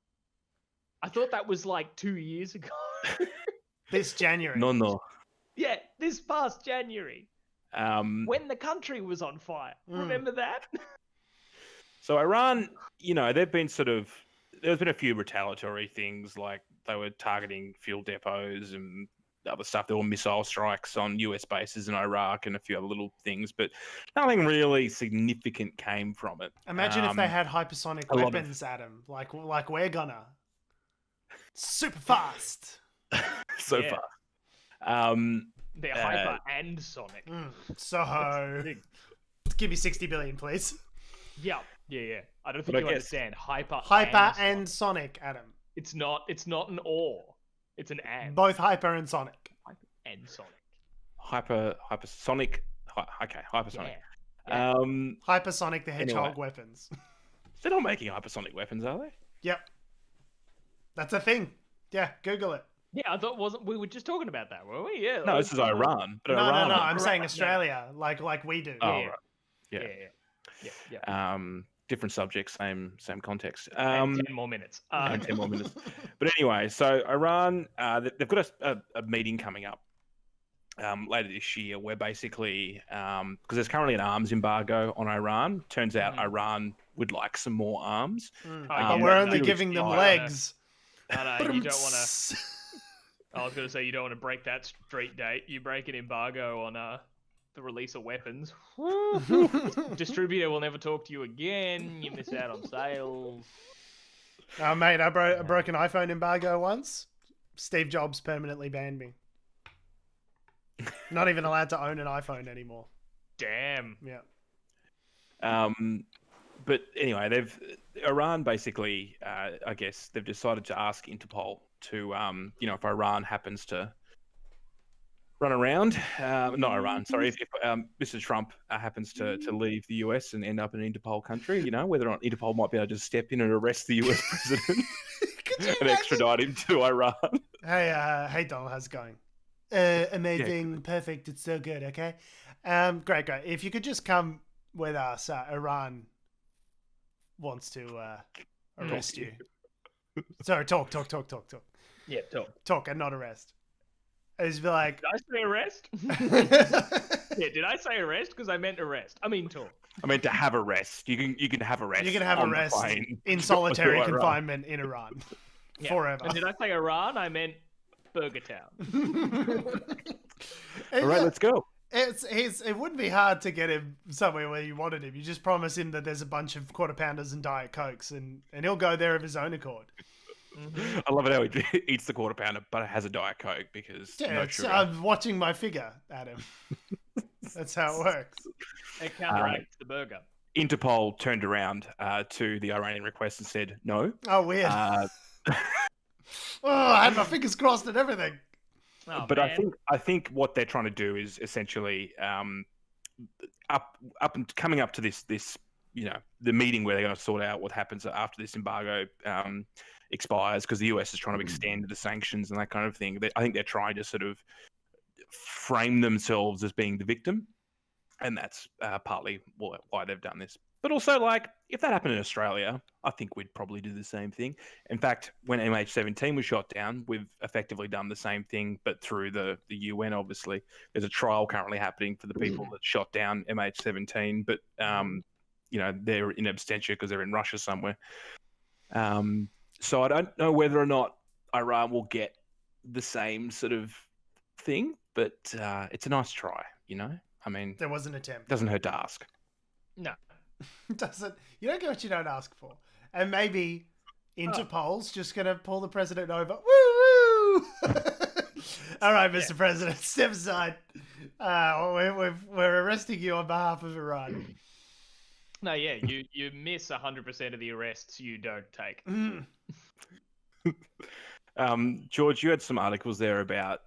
I thought that was like 2 years ago. This January. No. Yeah, this past January. When the country was on fire. Remember that? So Iran, they've been there's been a few retaliatory things, like they were targeting fuel depots and other stuff. There were missile strikes on US bases in Iraq and a few other little things, but nothing really significant came from it. Imagine if they had hypersonic weapons, Adam. Like we're gonna. Super fast. Fast. They're hyper and sonic. So, give me 60 billion, please. Yeah. I don't think you understand. Hyper and sonic, Adam. It's not an or. It's an and. Both hyper and sonic. Hyper and sonic. Hypersonic. Okay, hypersonic. Yeah. Hypersonic the Hedgehog weapons. They're not making hypersonic weapons, are they? Yep. That's a thing. Yeah, Google it. Yeah, I thought we were just talking about that, were we? Yeah. No, this is Iran. But no, Iran, I'm saying Australia, like we do. Oh, right. Yeah. Different subject, same context. 10 more minutes. 10 more minutes. But anyway, so Iran, they've got a meeting coming up later this year where basically, because there's currently an arms embargo on Iran. Turns out Iran would like some more arms. But we're only giving them legs. No, you don't want to... I was going to say, you don't want to break that street date. You break an embargo on the release of weapons. Distributor will never talk to you again. You miss out on sales. Oh, mate, I broke an iPhone embargo once. Steve Jobs permanently banned me. Not even allowed to own an iPhone anymore. Damn. Yeah. But anyway, Iran basically, I guess, they've decided to ask Interpol to, if Iran happens to run around, not Iran, sorry, if Mr. Trump happens to leave the US and end up in an Interpol country, whether or not Interpol might be able to just step in and arrest the US president and extradite him to Iran. Hey, Donald, how's it going? Amazing, yeah. Perfect, it's so good, okay? Great. If you could just come with us, Iran wants to arrest you. Sorry, talk. Yeah, talk. Talk and not arrest. It's like... Did I say arrest? Yeah, did I say arrest? Because I meant arrest. I mean talk. I meant to have arrest. You can have arrest. You can have arrest in solitary confinement in Iran. Yeah. Forever. And did I say Iran? I meant Burger Town. All right, let's go. It wouldn't be hard to get him somewhere where you wanted him. You just promise him that there's a bunch of quarter pounders and Diet Cokes, and he'll go there of his own accord. Mm-hmm. I love it how he eats the quarter pounder, but it has a Diet Coke because no sugar. I'm watching my figure, Adam. That's how it works. It counteracts the burger. Interpol turned around to the Iranian request and said no. Oh, weird. I had my fingers crossed and everything. Oh, but man. I think what they're trying to do is essentially up and coming up to this the meeting where they're going to sort out what happens after this embargo expires, because the US is trying to extend the sanctions and that kind of thing. I think they're trying to sort of frame themselves as being the victim, and that's partly why they've done this. But also, like, if that happened in Australia, I think we'd probably do the same thing. In fact, when MH17 was shot down, we've effectively done the same thing, but through the UN, obviously. There's a trial currently happening for the people that shot down MH17, but, they're in absentia because they're in Russia somewhere. So I don't know whether or not Iran will get the same sort of thing, but it's a nice try, you know? I mean, There was an attempt. doesn't hurt to ask. No. Doesn't. You don't get what you don't ask for. And maybe Interpol's just going to pull the president over. Woo! All right, Mr. President, step aside. We're arresting you on behalf of Iran. No, yeah, you miss 100% of the arrests you don't take. George, you had some articles there about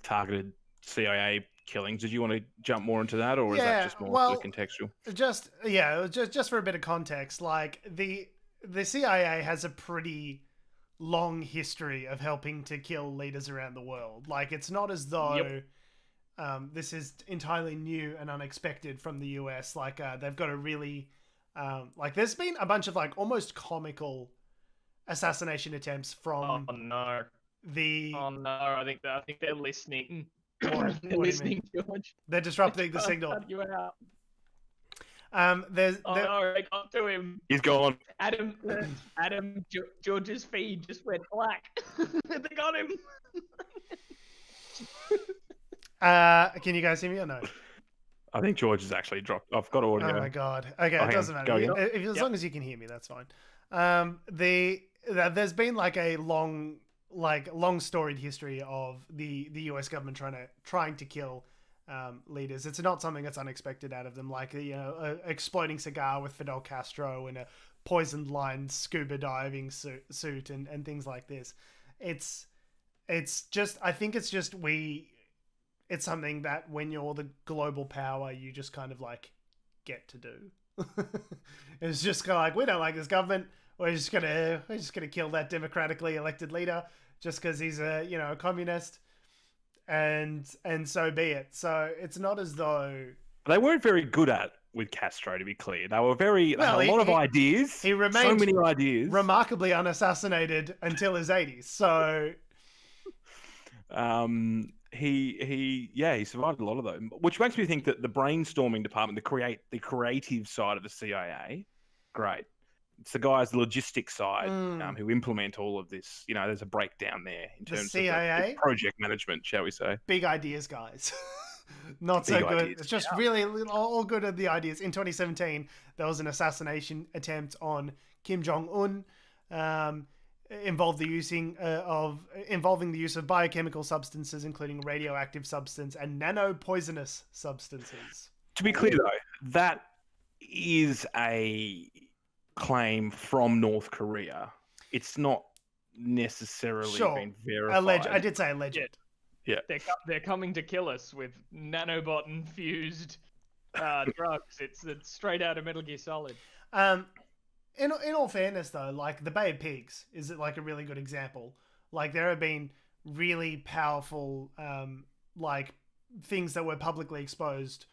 targeted CIA killings. Did you want to jump more into that, or is that just more sort of contextual? Just for a bit of context, like the CIA has a pretty long history of helping to kill leaders around the world. Like, it's not as though this is entirely new and unexpected from the US. Like, they've got a really like, there's been a bunch of like almost comical assassination attempts from I think they're listening. They're listening, George. They're disrupting the signal. Cut you out. They got to him. He's gone. Adam, George's feed just went black. They got him. Can you guys hear me or no? I think George has actually dropped. I've got audio. Oh my god. Okay, it doesn't matter. As long as you can hear me, that's fine. There's been like a long storied history of the US government trying to kill leaders. It's not something that's unexpected out of them, like exploding cigar with Fidel Castro in a poisoned line scuba diving suit and things like this. It's just, I think it's just it's something that when you're the global power, you just kind of like get to do. It's just kind of like, we don't like this government. We're just gonna kill that democratically elected leader just because he's a communist, and so be it. So it's not as though they weren't very good with Castro, to be clear. They were they had a lot of ideas. He remained so many ideas, remarkably unassassinated until his 80s. So he survived a lot of them, which makes me think that the brainstorming department, the creative side of the CIA, great. It's the guys, the logistics side, who implement all of this. You know, there's a breakdown there in terms of the project management, shall we say. Big ideas, guys. Not so good. It's just really all good at the ideas. In 2017, there was an assassination attempt on Kim Jong-un, involving the use of biochemical substances, including radioactive substance and nanopoisonous substances. To be clear, though, that is a claim from North Korea. It's not necessarily been verified. I did say alleged. Yeah. They're coming to kill us with nanobot infused drugs. It's straight out of Metal Gear Solid. In all fairness, though, like the Bay of Pigs is like a really good example. Like, there have been really powerful like things that were publicly exposed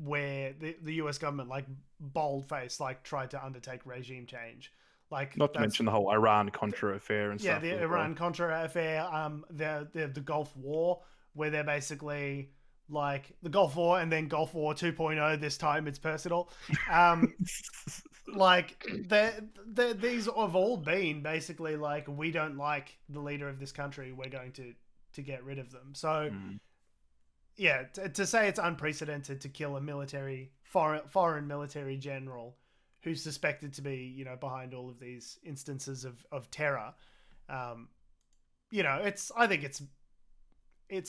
where the US government, like, bold-faced, like, tried to undertake regime change. Like, not to mention the whole Iran-Contra affair and stuff. Yeah, the Iran-Contra affair, the Gulf War, where they're basically like the Gulf War and then Gulf War 2.0 this time it's personal. Like, these have all been basically like, we don't like the leader of this country, we're going to get rid of them. So yeah, to say it's unprecedented to kill a foreign military general who's suspected to be, behind all of these instances of terror, I think it's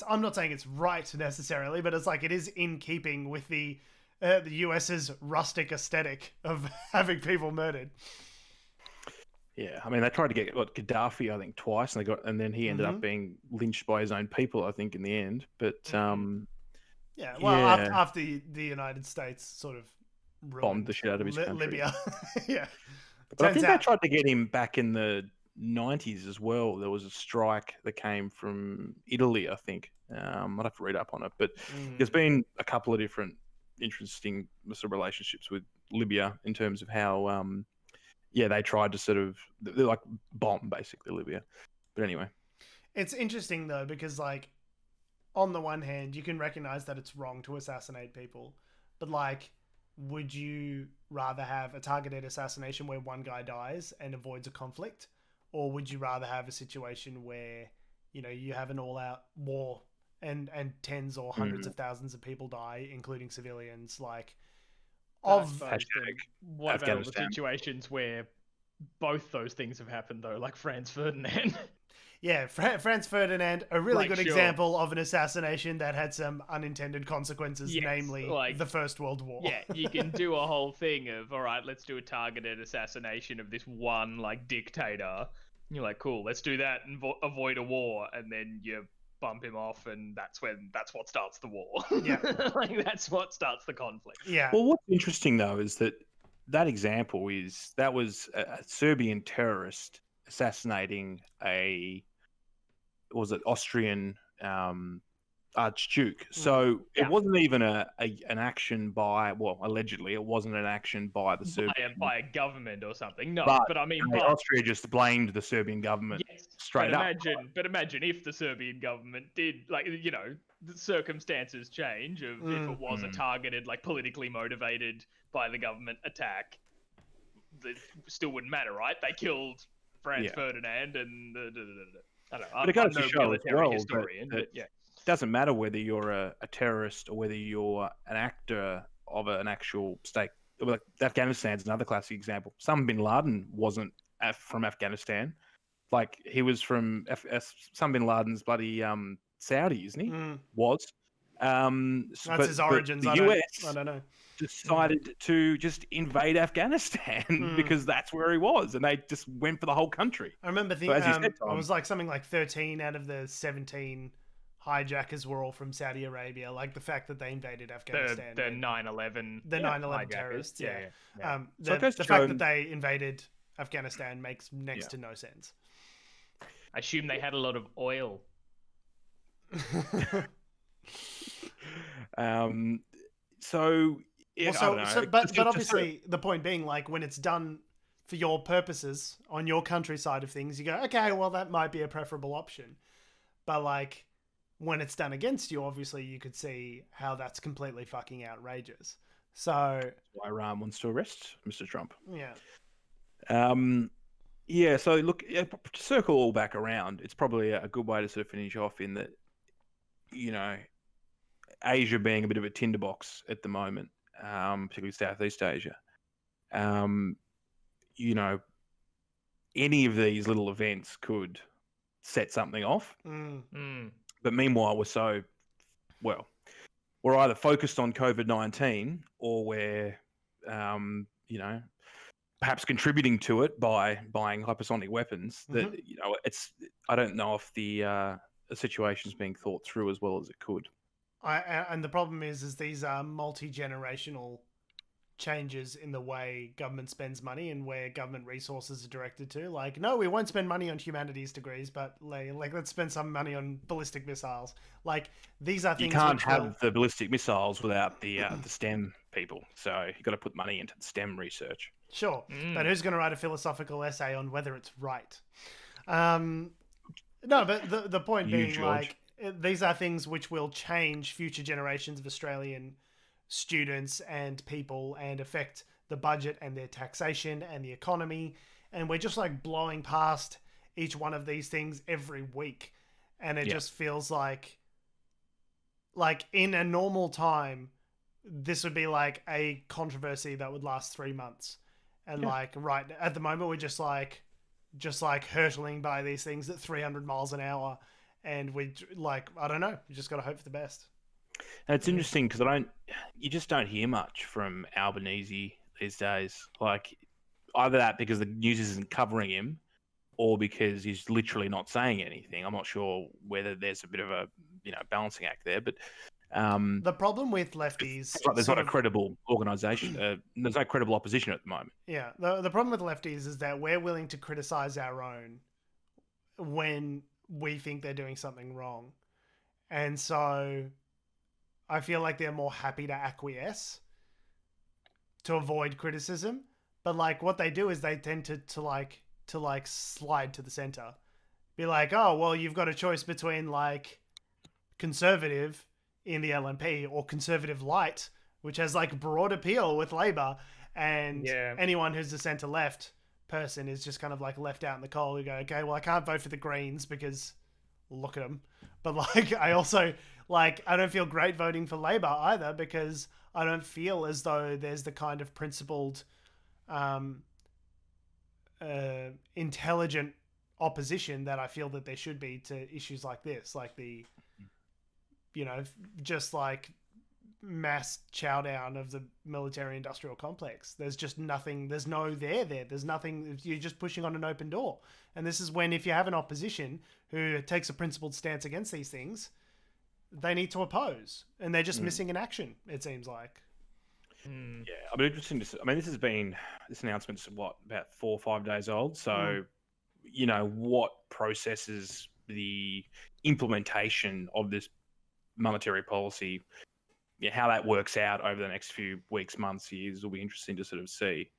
I'm not saying it's right necessarily, but it's like, it is in keeping with the US's rustic aesthetic of having people murdered. Yeah, I mean, they tried to get Gaddafi, I think, twice, and then he ended up being lynched by his own people, I think, in the end. But after the United States sort of bombed the shit out of his country. Libya. Yeah, but I think they tried to get him back in the 90s as well. There was a strike that came from Italy, I think. I'd have to read up on it, but there's been a couple of different interesting sort of relationships with Libya in terms of how they tried to sort of, they're like bomb basically Libya. But anyway, it's interesting though, because like, on the one hand you can recognize that it's wrong to assassinate people, but like, would you rather have a targeted assassination where one guy dies and avoids a conflict, or would you rather have a situation where you have an all-out war and tens or hundreds of thousands of people die, including civilians. Like, What about all the situations where both those things have happened, though, like Franz Ferdinand? Yeah, Franz Ferdinand, a really good example of an assassination that had some unintended consequences, namely the First World War. Yeah, you can do a whole thing of, all right, let's do a targeted assassination of this one, like, dictator. And you're like, cool, let's do that and avoid a war. And then you bump him off, and that's what starts the war. Yeah. Like, that's what starts the conflict. Yeah. Well, what's interesting, though, is that example that was a Serbian terrorist assassinating Austrian Archduke. So it wasn't even an action by, allegedly it wasn't an action by the Serbian by a government or something. No, but I mean, Austria just blamed the Serbian government straight up. But imagine if the Serbian government did, like, the circumstances change of if it was a targeted, like, politically motivated by the government attack, it still wouldn't matter, right? They killed Franz Ferdinand and I don't know. But it goes to show as well historian, that it doesn't matter whether you're a terrorist or whether you're an actor of an actual state. Like, Afghanistan's another classic example. Osama bin Laden wasn't from Afghanistan. Like, he was from Osama bin Laden's bloody Saudi, isn't he? Was. That's his origins. The US I don't know. Decided to just invade Afghanistan because that's where he was, and they just went for the whole country. I remember it was like something like 13 out of the 17 hijackers were all from Saudi Arabia. Like, the fact that they invaded Afghanistan. The 9/11. The 9/11 terrorists. Yeah. So the fact that they invaded Afghanistan makes next to no sense. I assume they had a lot of oil. But obviously the point being, like, when it's done for your purposes on your country side of things, you go, okay, well, that might be a preferable option. But, like, when it's done against you, obviously you could see how that's completely fucking outrageous. So that's why Iran wants to arrest Mr. Trump. Yeah. So look, to circle all back around, it's probably a good way to sort of finish off in that, Asia being a bit of a tinderbox at the moment, particularly Southeast Asia. Any of these little events could set something off. But meanwhile, we're either focused on COVID-19 or we're, perhaps contributing to it by buying hypersonic weapons. That I don't know if the situation's being thought through as well as it could. And the problem is these are multi-generational changes in the way government spends money and where government resources are directed to. Like, no, we won't spend money on humanities degrees, but like let's spend some money on ballistic missiles. Like, these are things you can't have the ballistic missiles without the STEM people. So you've got to put money into the STEM research. Sure, but who's going to write a philosophical essay on whether it's right? No, but the point being, George, like, these are things which will change future generations of Australian students and people and affect the budget and their taxation and the economy. And we're just, like, blowing past each one of these things every week. And it just feels like in a normal time, this would be like a controversy that would last 3 months. And like, right at the moment, we're just like hurtling by these things at 300 miles an hour. And we, like, I don't know. You just got to hope for the best. And it's interesting because you just don't hear much from Albanese these days. Like, either that because the news isn't covering him, or because he's literally not saying anything. I'm not sure whether there's a bit of a balancing act there, but the problem with lefties, there's not a credible organisation. There's no credible opposition at the moment. Yeah, the problem with lefties is that we're willing to criticize our own when we think they're doing something wrong, and so I feel like they're more happy to acquiesce to avoid criticism. But like, what they do is they tend to slide to the center, be like, oh well, you've got a choice between like conservative in the LNP or conservative light, which has like broad appeal with Labor, and anyone who's a centre left person is just kind of like left out in the cold. You go, okay, well, I can't vote for the Greens because look at them. But like, I also like, I don't feel great voting for Labour either, because I don't feel as though there's the kind of principled, intelligent opposition that I feel that there should be to issues like this, like the, just like mass chow down of the military industrial complex. There's just nothing, there's no there's nothing, you're just pushing on an open door. And this is when, if you have an opposition who takes a principled stance against these things, they need to oppose, and they're just missing in action, it seems like. Yeah, I'll be interesting to see. I mean, this announcement's about 4 or 5 days old, so what processes the implementation of this monetary policy, how that works out over the next few weeks, months, years, will be interesting to sort of see.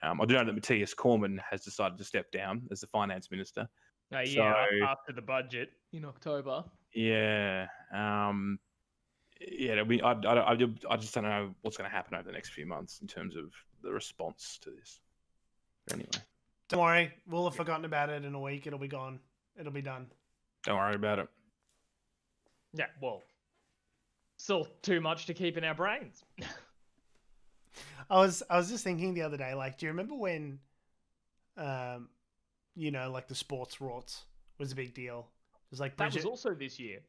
I do know that Matthias Cormann has decided to step down as the finance minister. After the budget in October. Yeah. It'll be. I just don't know what's going to happen over the next few months in terms of the response to this. But anyway, don't worry, we'll have forgotten about it in a week. It'll be gone. It'll be done. Don't worry about it. Yeah, well, still too much to keep in our brains. I was just thinking the other day, like, do you remember when, like the sports rorts was a big deal? It was like Bridget... That was also this year.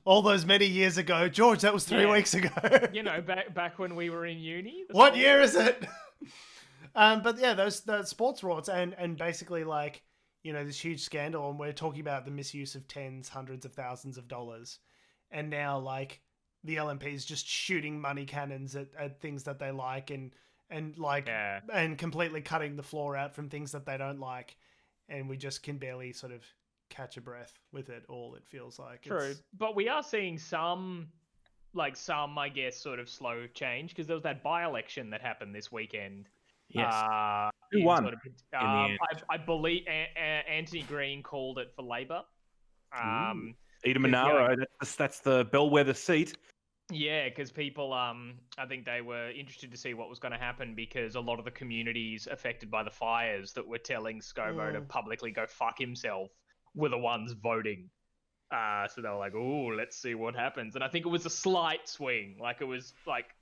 All those many years ago, George. That was 3 weeks ago. Back when we were in uni. What year is it? But yeah, the sports rorts and basically like this huge scandal, and we're talking about the misuse of tens, hundreds of thousands of dollars, and now like the LNP is just shooting money cannons at things that they like and completely cutting the floor out from things that they don't like, and we just can barely sort of catch a breath with it all, it feels like. True. But we are seeing some, I guess, sort of slow change, because there was that by-election that happened this weekend. Yes. Who won? I believe Anthony Green called it for Labour. Ida Maneater, that's the bellwether seat. Yeah, because people, I think they were interested to see what was going to happen, because a lot of the communities affected by the fires that were telling ScoMo to publicly go fuck himself were the ones voting. So they were like, "Oh, let's see what happens." And I think it was a slight swing, like it was like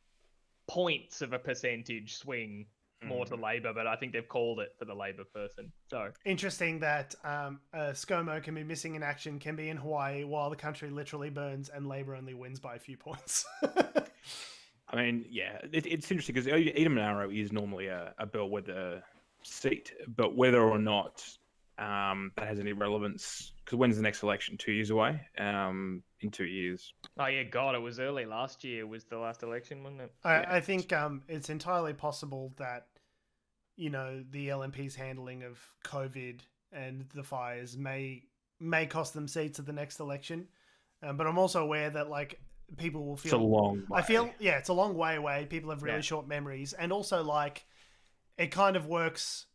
points of a percentage swing more to Labour, but I think they've called it for the Labour person. So interesting that ScoMo can be missing in action, can be in Hawaii while the country literally burns, and Labour only wins by a few points. I mean, yeah, it's interesting because Ida Maneater is normally a bellwether seat, but whether or not that has any relevance, because when's the next election? 2 years away? In 2 years. Oh yeah, God, it was early. Last year was the last election, wasn't it? I think it's entirely possible that, the LNP's handling of COVID and the fires may cost them seats at the next election. But I'm also aware that like people will feel... It's a long way. It's a long way away. People have really short memories. And also like it kind of works...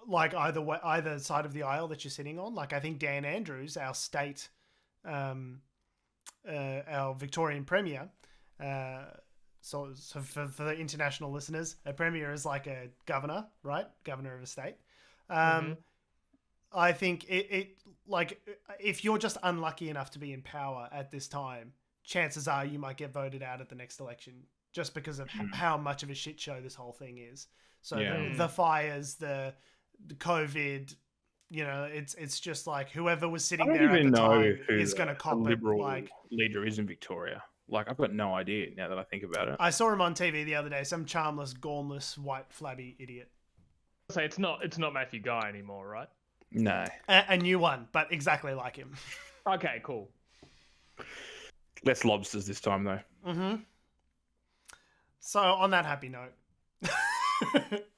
like either side of the aisle that you're sitting on. Like I think Dan Andrews, our state, our Victorian premier, so for the international listeners, a premier is like a governor, right? Governor of a state. I think it like if you're just unlucky enough to be in power at this time, chances are you might get voted out at the next election, just because of how much of a shit show this whole thing is. So the fires, the COVID, it's just like whoever was sitting there at the time is going to cop it. Like leader is in Victoria. Like I've got no idea now that I think about it. I saw him on TV the other day. Some charmless, gormless, white, flabby idiot. So it's not Matthew Guy anymore, right? No, a new one, but exactly like him. Okay, cool. Less lobsters this time though. So on that happy note.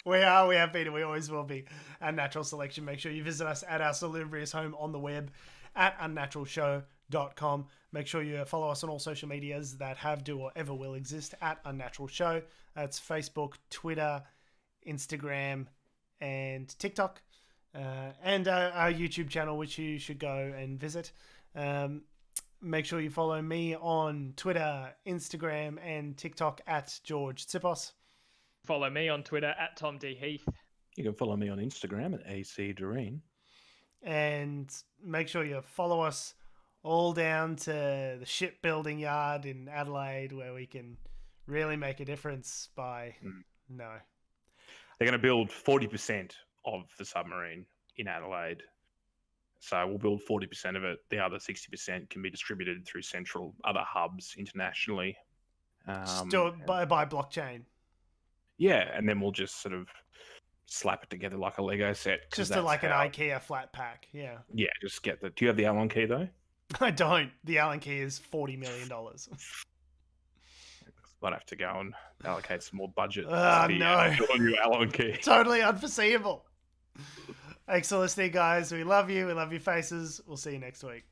We have been, and we always will be Unnatural Selection. Make sure you visit us at our salubrious home on the web at unnaturalshow.com. Make sure you follow us on all social medias that have, do, or ever will exist at Unnatural Show. That's Facebook, Twitter, Instagram, and TikTok. And our YouTube channel, which you should go and visit. Make sure you follow me on Twitter, Instagram, and TikTok at George Tsipos. Follow me on Twitter at Tom D. Heath. You can follow me on Instagram at AC Doreen. and make sure you follow us all down to the shipbuilding yard in Adelaide, where we can really make a difference by... No. They're going to build 40% of the submarine in Adelaide. So we'll build 40% of it. The other 60% can be distributed through central other hubs internationally. Just do it by blockchain. Yeah, and then we'll just sort of slap it together like a Lego set. Just like an IKEA flat pack, yeah. Yeah, just get the... Do you have the Allen key, though? I don't. The Allen key is $40 million. Might have to go and allocate some more budget. No. New Allen key. Totally unforeseeable. Thanks for listening, guys. We love you. We love your faces. We'll see you next week.